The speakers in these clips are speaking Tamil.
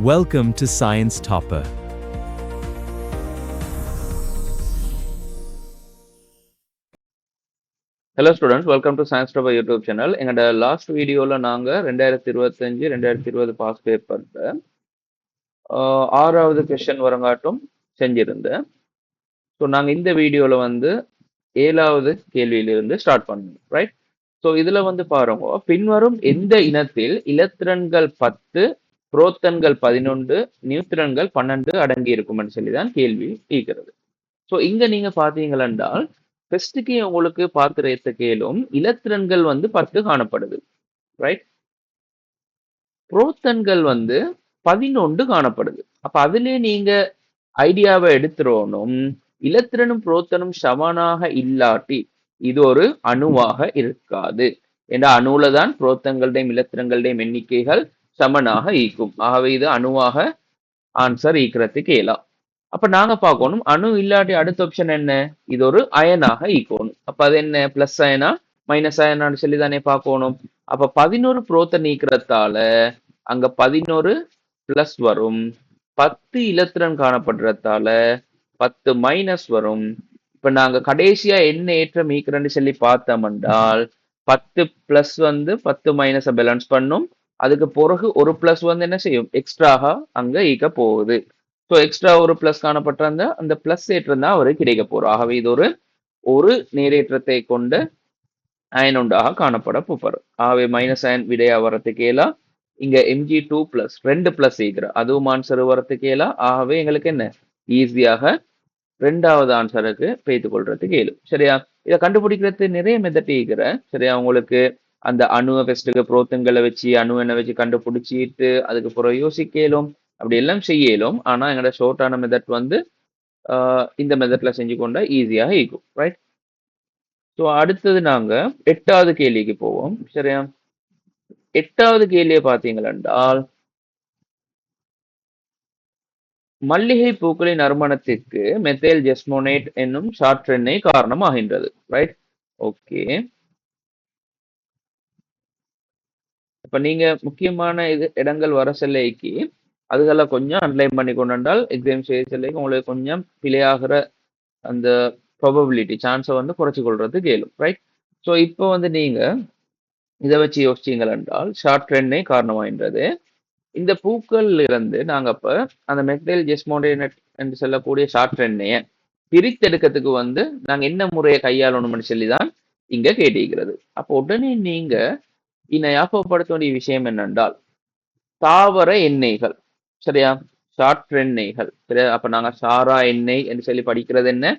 Welcome to Science Topper. Hello students, welcome to Science Topper YouTube channel. எங்களோட லாஸ்ட் வீடியோல நாங்க 2025-2020 பாஸ் பேப்பர்ல ஆறாவது கொஸ்டின் வரங்காட்டும் செஞ்சிருந்தேன். ஸோ நாங்க இந்த வீடியோல வந்து 7வது கேள்வியிலிருந்து ஸ்டார்ட் பண்ணோம், ரைட்? ஸோ இதுல வந்து பாருங்க, பின்வரும் எந்த இனத்தில் இலத்திரன்கள் 10, புரோத்தன்கள் 11, நியூத்திரன்கள் 12 அடங்கி இருக்கும்னு சொல்லிதான் கேள்வி கேட்கிறது. ஸோ இங்க நீங்க பாத்தீங்கள் என்றால் ஃபர்ஸ்ட்டுக்கு உங்களுக்கு பார்க்கிற கேளும் இலத்திரன்கள் வந்து 10 காணப்படுது, ரைட்? புரோத்தன்கள் வந்து 11 காணப்படுது. அப்ப அதுலயே நீங்க ஐடியாவை எடுத்துறோனும், இலத்திரனும் புரோத்தனும் சமனாக இல்லாட்டி இது ஒரு அணுவாக இருக்காது. என்ற அணுல தான் புரோத்தன்களுடையும் இலத்திரன்களுடையும் எண்ணிக்கைகள் சமனாக ஈக்கும். ஆகவே இது அணுவாக ஆன்சர் ஈக்கிறதுக்கு இயலாம். அப்ப நாங்க பார்க்கணும் அணு இல்லாட்டி அடுத்த ஆப்ஷன் என்ன, இது ஒரு அயனாக ஈக்கணும். அப்ப அது என்ன, பிளஸ் அயனா மைனஸ் அயனான்னு சொல்லி தானே பார்க்கணும். அப்ப 11 புரோத்தன் நீக்கிறதால அங்க 11 பிளஸ் வரும், 10 இலத்திரன் காணப்படுறதால 10 மைனஸ் வரும். இப்ப நாங்க கடைசியா என்ன ஏற்றம் ஈக்கிறன்னு சொல்லி பார்த்தோம் என்றால் 10 பிளஸ் வந்து 10 மைனஸை பேலன்ஸ் பண்ணும். அதுக்கு பிறகு ஒரு பிளஸ் வந்து என்ன செய்யும், எக்ஸ்ட்ராக அங்க ஈக்க போகுது. ஸோ எக்ஸ்ட்ரா ஒரு பிளஸ் காணப்பட்ட அந்த பிளஸ் ஏற்றம் தான் அவருக்கு கிடைக்க போறோம். ஆகவே இது ஒரு நேரேற்றத்தை கொண்ட அயன் உண்டாக காணப்பட போறோம். ஆகவே மைனஸ் அயன் விடையா வரத்துக்கு ஏலாம். இங்க Mg2 பிளஸ் 2 பிளஸ் ஈக்கிற அதுவும் ஆன்சர் வரத்துக்கு ஏலாம். ஆகவே எங்களுக்கு என்ன, ஈஸியாக 2வது ஆன்சருக்கு பேத்துக் கொள்றதுக்கு ஏலும். சரியா? இதை கண்டுபிடிக்கிறது நிறைய மெத்தட் ஈக்கிற. சரியா? உங்களுக்கு அந்த அணுவை ஃபெஸ்ட்டுக்கு புரோத்தன்களை வச்சு அணுவெண்ணை வச்சு கண்டுபிடிச்சிட்டு அதுக்கு பிறகு யோசிக்கலும், அப்படி எல்லாம் செய்யலும். ஆனா எங்களோட ஷார்ட்டான மெத்தட் வந்து இந்த மெத்தட்ல செஞ்சு கொண்டா ஈஸியாக இருக்கும், ரைட்? ஸோ அடுத்தது நாங்க 8வது கேள்விக்கு போவோம். சரியா? 8வது கேள்வியை பார்த்தீங்களென்றால், மல்லிகை பூக்களின் நறுமணத்திற்கு மெத்தைல் ஜெஸ்மோனேட் என்னும் சாற்றெண்ணெய் காரணமாகின்றது, ரைட்? ஓகே. இப்ப நீங்க முக்கியமான இடங்கள் வர செல்லைக்கு அதுகளை கொஞ்சம் அன்லைன் பண்ணி கொண்டால் எக்ஸாம் செய்ய செல்லைக்கு உங்களுக்கு கொஞ்சம் பிழையாகிற அந்த ப்ராபபிலிட்டி சான்ஸை வந்து குறைச்சி கொள்றதுக்கு கேளும், ரைட்? ஸோ இப்போ வந்து நீங்க இதை வச்சு யோசிச்சீங்கள் என்றால் சாற்றெண்ணெய் காரணமாகின்றது. இந்த பூக்கள் இருந்து நாங்க அப்ப அந்த மெத்தைல் ஜெஸ்மோனேட் என்று சொல்லக்கூடிய சாற்றெண்ணெயை பிரித்தெடுக்கிறதுக்கு வந்து நாங்க என்ன முறையை கையாளணும்னு சொல்லிதான் இங்க கேட்டிருக்கிறது. அப்போ உடனே நீங்க ஞாபகப்படுத்த வேண்டிய விஷயம் என்னென்றால் தாவர எண்ணெய்கள், சரியா? சாற்றெண்ணெய்கள், சரியா? அப்ப நாங்க சாரா எண்ணெய் என்று சொல்லி படிக்கிறது என்ன,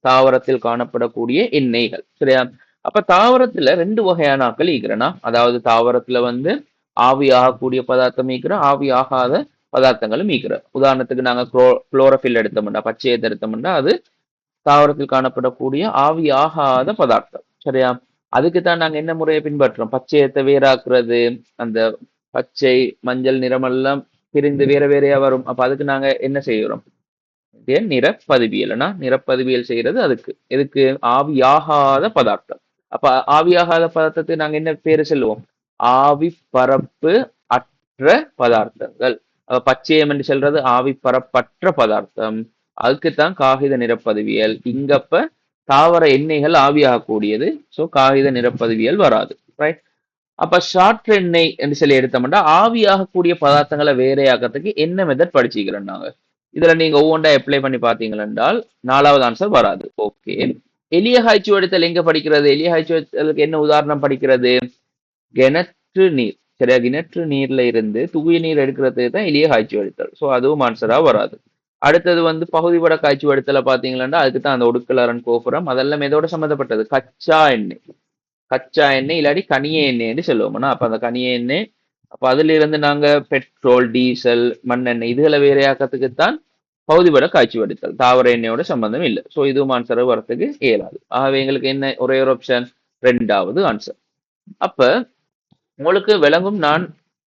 தாவரத்தில் காணப்படக்கூடிய எண்ணெய்கள், சரியா? அப்ப தாவரத்துல 2 வகையான ஆக்கள் ஈக்கிறனா, அதாவது தாவரத்துல வந்து ஆவி ஆகக்கூடிய பதார்த்தம் ஈக்கிற, ஆவி ஆகாத பதார்த்தங்களும் ஈக்கிற. உதாரணத்துக்கு நாங்க குளோரோஃபில் எடுத்தோம்னா, பச்சையத்தை எடுத்தோம்னா அது தாவரத்தில் காணப்படக்கூடிய ஆவி ஆகாத பதார்த்தம், சரியா? அதுக்குத்தான் நாங்க என்ன முறையை பின்பற்றோம், பச்சையத்தை வேறாக்குறது, அந்த பச்சை மஞ்சள் நிறமெல்லாம் பிரிந்து வேற வேறையா வரும். அப்ப அதுக்கு நாங்க என்ன செய்யறோம், நிறப்பதிவியல்னா நிறப்பதிவியல் செய்யறது. அதுக்கு எதுக்கு, ஆவியாகாத பதார்த்தம். அப்ப ஆவியாகாத பதார்த்தத்தை நாங்க என்ன பேரு சொல்லுவோம், ஆவி பரப்பு அற்ற பதார்த்தங்கள். பச்சையம் என்று சொல்றது ஆவி பரப்பற்ற பதார்த்தம். அதுக்குத்தான் காகித நிறப்பதிவியல். இங்கப்ப தாவர எண்ணெய்கள் ஆவியாகக்கூடியது, சோ காகித நிறப்பதிவியல் வராது, ரைட்? அப்ப ஷார்ட் எண்ணெய் என்று சொல்லி எடுத்தோம்னா ஆவியாகக்கூடிய பதார்த்தங்களை வேறையாக்கிறதுக்கு என்ன மெத்தட் படிச்சுக்கிறோம் நாங்க. இதுல நீங்க ஒவ்வொன்றா அப்ளை பண்ணி பாத்தீங்கள் என்றால் 4வது ஆன்சர் வராது. ஓகே. எளிய காய்ச்சி எடுத்தல் எங்க படிக்கிறது, எளிய காய்ச்சி எடுத்தலுக்கு என்ன உதாரணம் படிக்கிறது, கிணற்று நீர், சரியா? கிணற்று நீர்ல இருந்து தூய நீர் எடுக்கிறது தான் எளிய காய்ச்சி எடுத்தல். ஸோ அதுவும் ஆன்சரா வராது. அடுத்தது வந்து பகுதிபட காய்ச்சி எடுத்தல பாத்தீங்கன்னா அதுக்கு தான் அந்த ஒடுக்கலரன் கோபுரம், அதெல்லாம் எதோட சம்மந்தப்பட்டது, கச்சா எண்ணெய். கச்சா எண்ணெய் இல்லாட்டி கனிய எண்ணெய்ன்னு சொல்லுவோம்னா, அப்ப அந்த கனிய எண்ணெய், அப்ப அதுல இருந்து நாங்க பெட்ரோல், டீசல், மண்ணெண்ணெய் இதுகளை வேறையாக்கிறதுக்குத்தான் பகுதிபட காய்ச்சி வடித்தல். தாவர எண்ணெயோட சம்பந்தம் இல்லை. ஸோ இதுவும் ஆன்சர் வரத்துக்கு இயலாது. ஆகவே எங்களுக்கு என்ன ஒரே ஒரு ஆப்ஷன், 2வது ஆன்சர். அப்ப உங்களுக்கு விளங்கும், நான்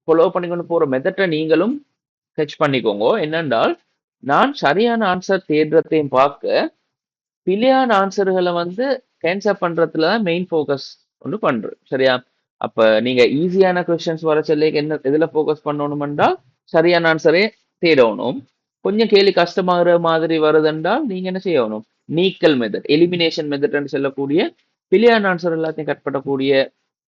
ஃபாலோ பண்ணிக்கொண்டு போற மெத்தட்டை நீங்களும் ஸ்கெட்ச் பண்ணிக்கோங்க. என்னென்றால் நான் சரியான ஆன்சர் தேடுறதையும் பார்க்க பிழையான ஆன்சர்களை வந்து கேன்சல் பண்றதுல தான் மெயின் ஃபோக்கஸ் ஒன்று பண்றேன், சரியா? அப்ப நீங்க ஈஸியான கொஸ்டின்ஸ் வர சொல்லி என்ன எதுல ஃபோக்கஸ் பண்ணணும் என்றால் சரியான ஆன்சரே தேடணும். கொஞ்சம் கேள்வி கஷ்டமாகிற மாதிரி வருதுன்றால் நீங்க என்ன செய்யணும், நீக்கல் மெத்தட், எலிமினேஷன் மெத்தட்னு சொல்லக்கூடிய பிழையான ஆன்சர் எல்லாத்தையும் கட் பண்ணக்கூடிய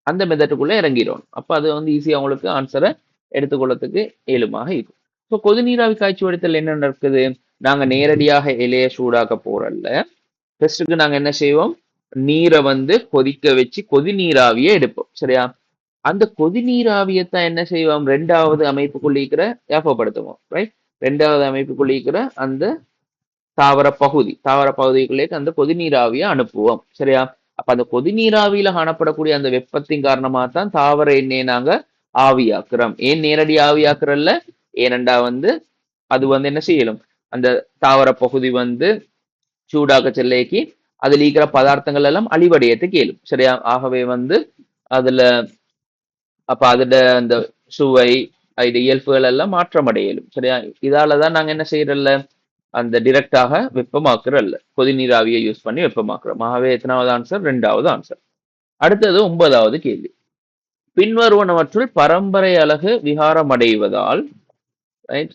அந்த மெத்தடுக்குள்ள இறங்கிடும். அப்ப அது வந்து ஈஸியா உங்களுக்கு ஆன்சரை எடுத்துக்கொள்ளத்துக்கு ஏழுமாக இருக்கும். ஸோ கொதிநீராவி காய்ச்சி வடித்தல் என்ன நடக்குது, நாங்க நேரடியாக இலைய சூடாக்க போறல்ல. ஃபர்ஸ்ட்டுக்கு நாங்க என்ன செய்வோம், நீரை வந்து கொதிக்க வச்சு கொதிநீராவியை எடுப்போம். சரியா? அந்த கொதிநீராவியத்தான் என்ன செய்வோம், ரெண்டாவது அமைப்புக்குள்ளிருக்கிற ஞாபகப்படுத்துவோம். ரைட்? ரெண்டாவது அமைப்புக்குள்ளிருக்கிற அந்த தாவர பகுதிக்குள்ளே அந்த கொதிநீராவியை அனுப்புவோம். சரியா? அப்ப அந்த கொதிநீராவியில காணப்படக்கூடிய அந்த வெப்பத்தின் காரணமாக தான் தாவர எண்ணெயை நாங்க ஆவியாக்குறோம். ஏன் நேரடி ஆவியாக்குறல்ல, ஏனண்டா வந்து அது வந்து என்ன செய்யலும், அந்த தாவர பகுதி வந்து சூடாக்க செல்லைக்கு அதுல இருக்கிற பதார்த்தங்கள் எல்லாம் அழிவடையத்துக்கு இயலும். சரியா? ஆகவே வந்து அதுல அப்ப அதோட அந்த சுவை அது இயல்புகள் எல்லாம் மாற்றம் அடையலும். சரியா? இதாலதான் நாங்க என்ன செய்யறல்ல, அந்த டிரெக்டாக வெப்பமாக்குறல்ல, கொதிநீராவியை யூஸ் பண்ணி வெப்பமாக்குறோம். ஆகவே எத்தனாவது ஆன்சர், ரெண்டாவது ஆன்சர். அடுத்தது 9வது கேள்வி. பின்வருவனவற்றுள் பரம்பரை அலகு விகாரமடைவதால் ரைட்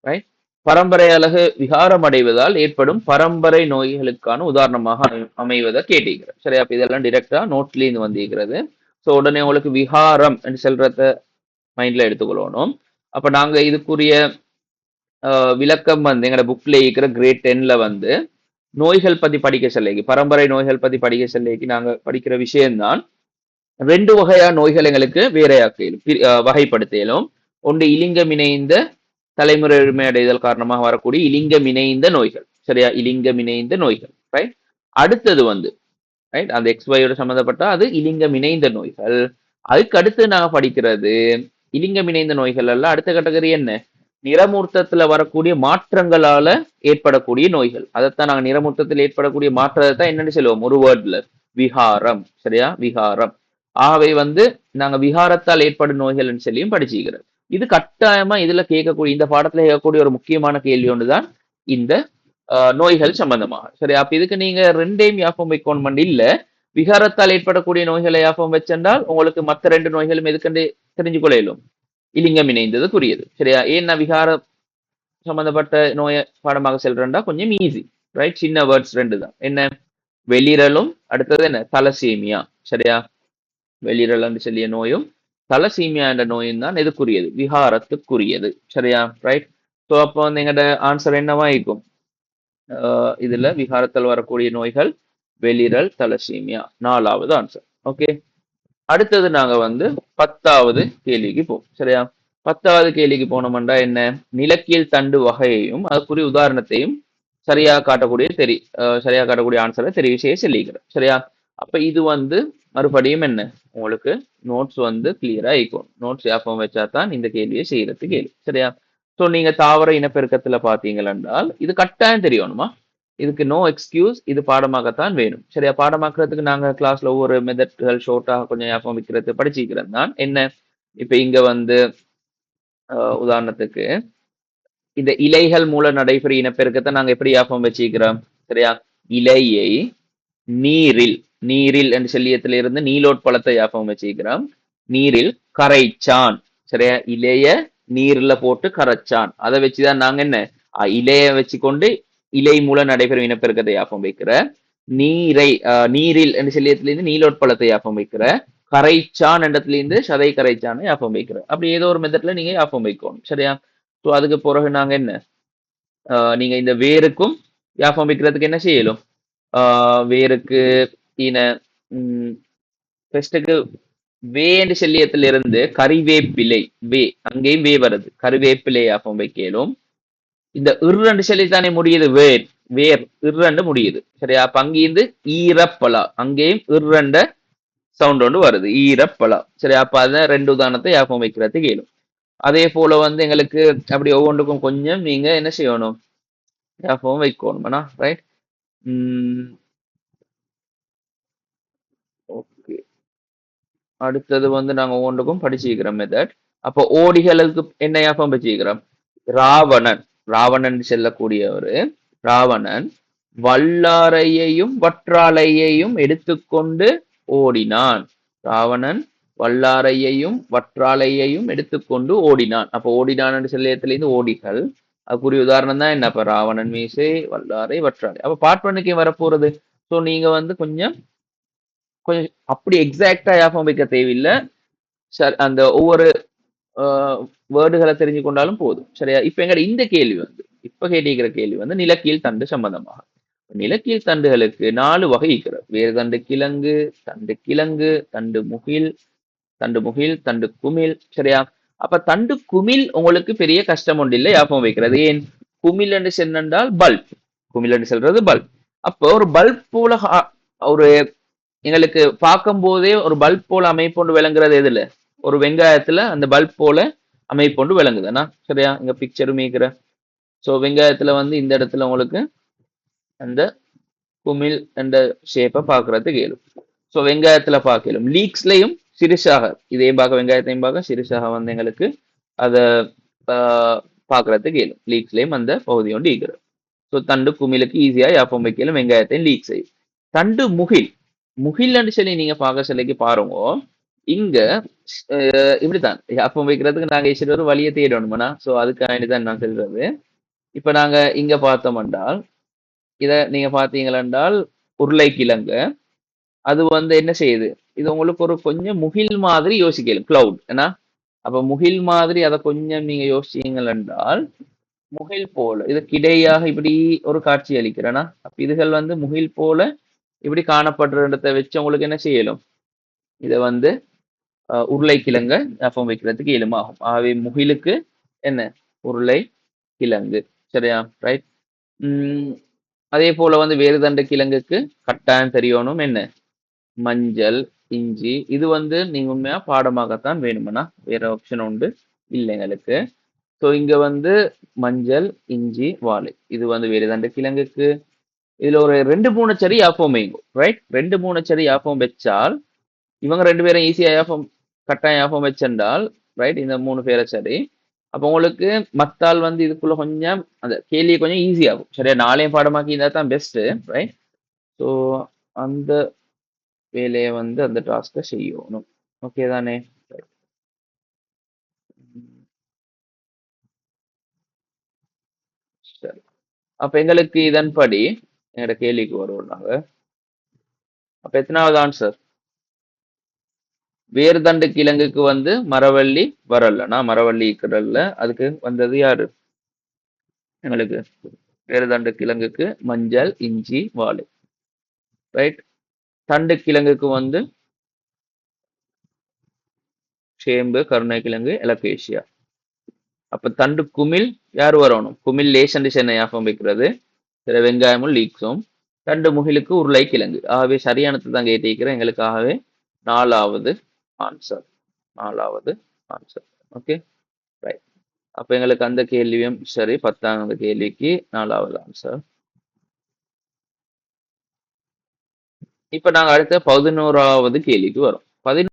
ரைட் பரம்பரை அலகு விகாரமடைவதால் ஏற்படும் பரம்பரை நோய்களுக்கான உதாரணமாக அமைவதை கேட்டீங்க. சரியா? அப்ப இதெல்லாம் டிரெக்டா நோட்ல இருந்து வந்திருக்கிறது. ஸோ உடனே உங்களுக்கு விகாரம் என்று சொல்றத மைண்ட்ல எடுத்துக்கொள்ளணும். அப்ப நாங்க இதுக்குரிய விளக்கம் வந்து எங்களோட புக்ல இருக்கிற கிரேட் 10ல வந்து நோய்கள் பத்தி படிக்க சொல்லிக்கு, பரம்பரை நோய்கள் பத்தி படிக்க சொல்லிக்கு நாங்க படிக்கிற விஷயம்தான் 2 வகையா நோய்கள் எங்களுக்கு வேறையாக்கலும் வகைப்படுத்தலும். ஒன்று இலிங்கம் இணைந்த தலைமுறை அடைதல் காரணமாக வரக்கூடிய இலிங்கம் இணைந்த நோய்கள். சரியா? இலிங்கம் இணைந்த நோய்கள். ரைட்? அடுத்தது வந்து ரைட் அந்த XYயோட சம்மந்தப்பட்ட அது இலிங்கம் இணைந்த நோய்கள். அதுக்கு அடுத்து நாங்க படிக்கிறது இலிங்கம் இணைந்த நோய்கள் அல்ல. அடுத்த கேட்டகரி என்ன, நிறமூர்த்தத்துல வரக்கூடிய மாற்றங்களால ஏற்படக்கூடிய நோய்கள். அதைத்தான் நாங்க நிறமூர்த்தத்தில் ஏற்படக்கூடிய மாற்றத்தை தான் என்னன்னு சொல்லுவோம், ஒரு வேர்ட்ல விகாரம். சரியா? விகாரம். ஆகவே வந்து நாங்க விகாரத்தால் ஏற்படும் நோய்கள் சொல்லியும் படிச்சுக்கிறோம். இது கட்டாயமா இதுல கேட்கக்கூடிய, இந்த பாடத்துல கேட்கக்கூடிய ஒரு முக்கியமான கேள்வி ஒன்றுதான் இந்த நோய்கள் சம்பந்தமாக. சரி? அப்ப இதுக்கு நீங்க ரெண்டையும் யாபம் வைக்கணும் இல்ல, விகாரத்தால் ஏற்படக்கூடிய நோய்களை யாபம் வச்சென்றால் உங்களுக்கு மற்ற 2 நோய்களும் எதுக்கண்டு தெரிஞ்சு கொள்ளையிலும், இலிங்கம் இணைந்ததுக்குரியது. சரியா? ஏன் நான் விகார சம்பந்தப்பட்ட நோயை பாடமாக செல்றேன்டா கொஞ்சம் ஈஸி. ரைட்? சின்ன வேர்ட்ஸ் 2 தான். என்ன, வெளிரலும் அடுத்தது என்ன, தலசீமியா. சரியா? வெளிரல் என்று சொல்லிய நோயும் தலசீமியா என்ற நோயும் தான் எதுக்குரியது, விகாரத்துக்குரியது. சரியா? ரைட்? ஸோ அப்போ வந்து எங்கட ஆன்சர் என்னவா இருக்கும், இதுல விகாரத்தில் வரக்கூடிய நோய்கள் வெளிரல், தலசீமியா, 4வது ஆன்சர். ஓகே, அடுத்தது நாங்க வந்து 10வது கேள்விக்கு போவோம். சரியா? 10வது கேள்விக்கு போனோம்டா என்ன, நிலக்கியல் தண்டு வகையையும் அதுக்குரிய உதாரணத்தையும் சரியா காட்டக்கூடிய ஆன்சரை தெரிவு செய்ய சொல்லிக்கிறேன். சரியா? அப்ப இது வந்து மறுபடியும் என்ன, உங்களுக்கு நோட்ஸ் வந்து கிளியரா இருக்கும். நோட்ஸ் யாபம் வச்சா தான் இந்த கேள்வியை செய்யறதுக்கு கேள்வி. சரியா? ஸோ நீங்க தாவர இனப்பெருக்கத்துல பாத்தீங்கள் என்றால் இது கட்டாயம் தெரியணுமா, இதுக்கு நோ எக்ஸ்கியூஸ், இது பாடமாகத்தான் வேணும். சரியா? பாடமாக்குறதுக்கு நாங்க கிளாஸ்ல ஒவ்வொரு மெத்தட்கள் ஷோர்ட்டாக கொஞ்சம் ஞாபகம் வைக்கிறது படிச்சுக்கிறேன் தான். என்ன, இப்ப இங்க வந்து உதாரணத்துக்கு இந்த இலைகள் மூலம் நடைபெற இனப்பெருக்கத்தை நாங்க எப்படி ஞாபகம் வச்சுக்கிறோம். சரியா? இலையை நீரில் என்று சொல்லியத்திலிருந்து நீலோட் பழத்தை ஞாபகம் வச்சுக்கிறோம். நீரில் கரைச்சான். சரியா? இலைய நீர்ல போட்டு கரைச்சான். அதை வச்சுதான் நாங்க என்ன, இலைய வச்சுக்கொண்டு இலை மூலம் நடைபெறும் இனப்பெருக்கத்தை ஞாபகம் வைக்கிற. நீரில் என்று சொல்லியத்திலிருந்து நீலோட் பழத்தை ஞாபகம் வைக்கிற. கரைச்சான் இடத்திலிருந்து சதை கரைச்சான் ஞாபகம் வைக்கிற. அப்படி ஏதோ ஒரு மெத்தட்ல நீங்க ஞாபகம் வைக்கணும். சரியா? ஸோ அதுக்கு பிறகு நாங்க என்ன, நீங்க இந்த வேருக்கும் ஞாபகம் வைக்கிறதுக்கு என்ன செய்யலும், வேருக்கு இன ஃபர்ஸ்ட்டுக்கு வேண்டு செல்லியத்திலிருந்து கறிவேப்பிலை, அங்கேயும் வே வருது, கறிவேப்பிலை ஞாபகம் வைக்கலும். இந்த இர்ரண்டு சொல்லித்தானே முடியுது, வேர் இர்ரண்டு முடியுது. சரியா? அப்ப அங்கிருந்து ஈரப்பலா, அங்கேயும் இர்ரண்ட சவுண்ட் ஒன்று வருது, ஈரப்பலா. சரி? அப்ப அத 2 உதாரணத்தை ஞாபகம் வைக்கிறதுக்கு கேளும். அதே போல வந்து எங்களுக்கு அப்படி ஒவ்வொன்றுக்கும் கொஞ்சம் நீங்க என்ன செய்யணும், ஞாபகம் வைக்கணும்னா. ரைட்? ஓகே, அடுத்தது வந்து நாங்க ஒவ்வொன்றுக்கும் படிச்சுக்கிறோம் மெத்தட். அப்போ ஓடிகளுக்கு என்ன ஞாபகம் வச்சுக்கிறோம், ராவணன் செல்லக்கூடியவர். ராவணன் வல்லாரையையும் வற்றாலையையும் எடுத்துக்கொண்டு ஓடினான். ராவணன் வல்லாரையையும் வற்றாலையையும் எடுத்துக்கொண்டு ஓடினான். அப்ப ஓடினான் சொல்லியத்திலிருந்து ஓடிகள். அதுக்குரிய உதாரணம் தான் என்ன? அப்ப ராவணன் மீசை, வல்லாரை, வற்றாலை. அப்ப பார்ட் ஒன்னுக்கே வரப்போறது. ஸோ நீங்க வந்து கொஞ்சம் கொஞ்சம் அப்படி எக்ஸாக்டா ஞாபகம் வைக்க தேவையில்லை. அந்த ஒவ்வொரு வேர்டுகளை தெரிஞ்சு கொண்டாலும் போதும். சரியா? இப்ப எங்கட இந்த கேள்வி வந்து இப்ப கேட்டிருக்கிற கேள்வி வந்து நிலக்கீழ் தண்டு சம்பந்தமாக. நிலக்கீழ் தண்டுகளுக்கு 4 வகை இருக்கிறது. வேறு தண்டு கிழங்கு, தண்டு கிழங்கு, தண்டு முகில், தண்டு குமிழ். சரியா? அப்ப தண்டு குமிழ் உங்களுக்கு பெரிய கஷ்டம் ஒன்று இல்லை ஞாபகம் வைக்கிறது. ஏன்? குமிழ் என்று சென்றால் பல்ப். குமிழ் என்று சொல்றது பல்ப். அப்போ ஒரு பல்ப் போல ஒரு எங்களுக்கு பார்க்கும் போதே ஒரு பல்ப் போல அமைப்பொண்டு விளங்குறது எதுல? ஒரு வெங்காயத்துல அந்த பல்ப் போல அமைப்பொண்டு விளங்குதுன்னா சரியா? இங்க பிக்சரும் மீக்கிற. ஸோ வெங்காயத்துல வந்து இந்த இடத்துல உங்களுக்கு அந்த குமிழ் என்ற ஷேப்பை பார்க்கறதுக்கு இயலும். ஸோ வெங்காயத்துல பார்க்கலும். லீக்ஸ்லையும் சிறுசாக இதையும் பார்க்க வெங்காயத்தையும் பார்க்க சிறுசாக வந்து எங்களுக்கு அதை பார்க்கறதுக்கு இயலும். லீக்ஸ்லையும் அந்த பகுதி ஒன்று ஈக்கிறது. ஸோ தண்டு குமிழுக்கு ஈஸியா யாப்பம் வைக்கலும் வெங்காயத்தையும் லீக் செய்யும். தண்டு முகில் முகில்னு சொல்லி நீங்க பார்க்க சொல்லிக்கு பாருங்க. இங்க இப்படித்தான் யாப்பம் வைக்கிறதுக்கு நாங்க ஈஸ்வரர் ஒரு வழியை தேடணும்னா. ஸோ அதுக்காக தான் நான் சொல்றது. இப்ப நாங்க இங்க பார்த்தோம் என்றால் இத நீங்க பாத்தீங்கள் என்றால் உருளைக்கிழங்கு அது வந்து என்ன செய்யுது? இது உங்களுக்கு ஒரு கொஞ்சம் முகில் மாதிரி யோசிக்கலாம். கிளவுட் ஏன்னா அப்ப முகில் மாதிரி அதை கொஞ்சம் நீங்க யோசிச்சீங்கள் என்றால் முகில் போல இது கிடையாக இப்படி ஒரு காட்சி அளிக்கிறேன்னா அப்ப இதுகள் வந்து முகில் போல இப்படி காணப்படுற இடத்தை வச்சு உங்களுக்கு என்ன செய்யலும்? இதை வந்து உருளைக்கிழங்க ஞாபகம் வைக்கிறதுக்கு இயலுமாகும். ஆகவே முகிலுக்கு என்ன? உருளை கிழங்கு. சரியா? ரைட். அதே போல வந்து வேறு தண்டு கிழங்குக்கு கட்டாயம் தெரியணும் என்ன? மஞ்சள், இஞ்சி. இது வந்து நீங்க உண்மையா பாடமாகத்தான் வேணும்னா வேற ஆப்ஷன் உண்டு இல்லை எங்களுக்கு. ஸோ இங்க வந்து மஞ்சள், இஞ்சி, வாழை. இது வந்து வேறு தண்டு கிழங்குக்கு. இதுல ஒரு 2-3 சரி யாப்பம் வைங்கும். ரைட்? 2-3 சரி யாப்பம் வச்சால் இவங்க 2 பேரும் ஈஸியா யாப்பம் கட்டாயம் யாப்பம் வச்சென்றால் ரைட் இந்த 3 பேரை சரி. அப்போ உங்களுக்கு மத்தால் வந்து இதுக்குள்ள கொஞ்சம் அந்த கேள்வி கொஞ்சம் ஈஸியாகும். சரியா? 4 பாடமாக்கி இருந்தா தான் பெஸ்ட். ரைட்? ஸோ அந்த வேலையை வந்து அந்த டாஸ்கை செய்யணும். ஓகே தானே? சரி. அப்ப எங்களுக்கு இதன்படி எங்களோட கேள்விக்கு வருவோம் நாங்க. அப்ப எத்தனாவது ஆன்சர்? வேறு தண்டு கிழங்குக்கு வந்து மரவள்ளி வரலனா மரவள்ளி இருக்கிறல்ல அதுக்கு வந்தது யாரு? எங்களுக்கு வேறு தண்டு கிழங்குக்கு மஞ்சள், இஞ்சி, வாழை. ரைட். தண்டு கிழங்குக்கு வந்து சேம்பு, கருணைக்கிழங்கு, எலகேஷியா. அப்ப தண்டு குமிழ் யார் வரணும்? குமிழ் லேசண்டு சென்னை ஞாபகம் வைக்கிறது. சில வெங்காயமும் லீக்ஸும். தண்டு முகிலுக்கு உருளைக்கிழங்கு. ஆகவே சரியானது தான் கேட்டிருக்கிறேன். எங்களுக்காகவே 4வது ஆன்சர். 4வது ஆன்சர். Okay right. அப்ப எங்களுக்கு அந்த கேள்வியும் சரி. 10வது கேள்விக்கு 4வது ஆன்சர். இப்ப நாங்க அடுத்த 11வது கேள்விக்கு வரோம்.